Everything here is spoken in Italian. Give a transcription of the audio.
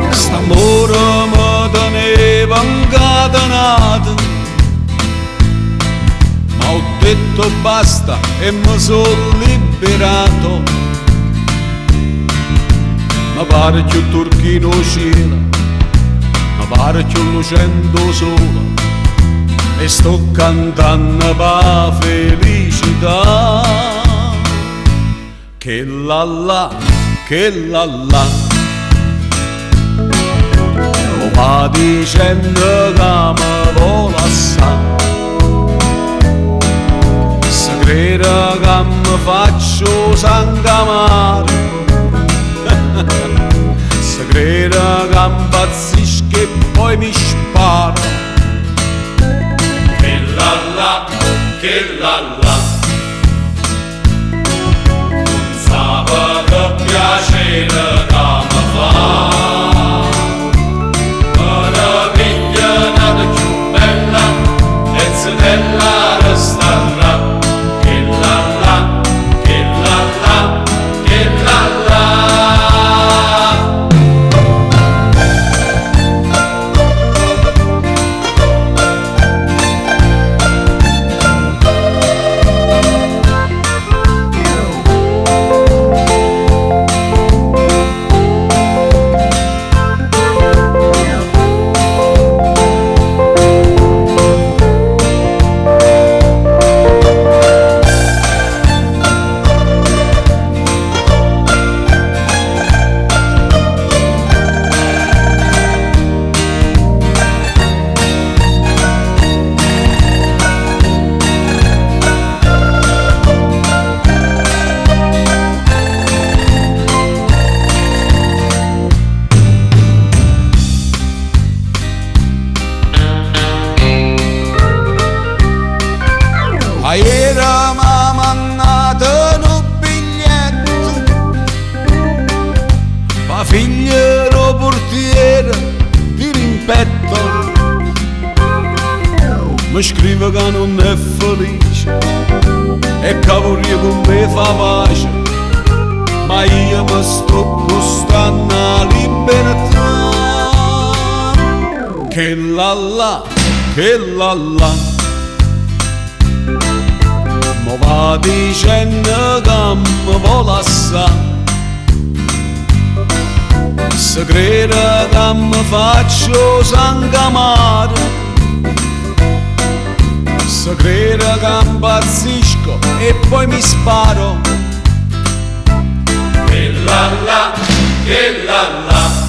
St'amore mi teneva incatenato, ma ho detto basta e mi sono liberato. Mi pare più turchino cielo, mi pare più lucendo sole, e sto cantando per felicità. Che la la, che la la, lo va dicendo che mi vuole assai. Se crede che mi faccio sangamare, se crede che impazzisco e poi mi sparo. Che la la, che la la, non sa che piacere che mi fa. Me ne piglia una più bella e se bella resterà. Che la la, che la la, che la la. Ieri m'ha mandato un biglietto pa' figlia lo portiere di rimpetto. Mi scrive che non è felice e che vorrei con me fa pace, ma io mi sto gustando la libertà. Che la la, che la la, mi va dicendo che mi vuole assai. Se crede che mi faccio sangamare, se crede che impazzisco e poi mi sparo. Che la la, che la la.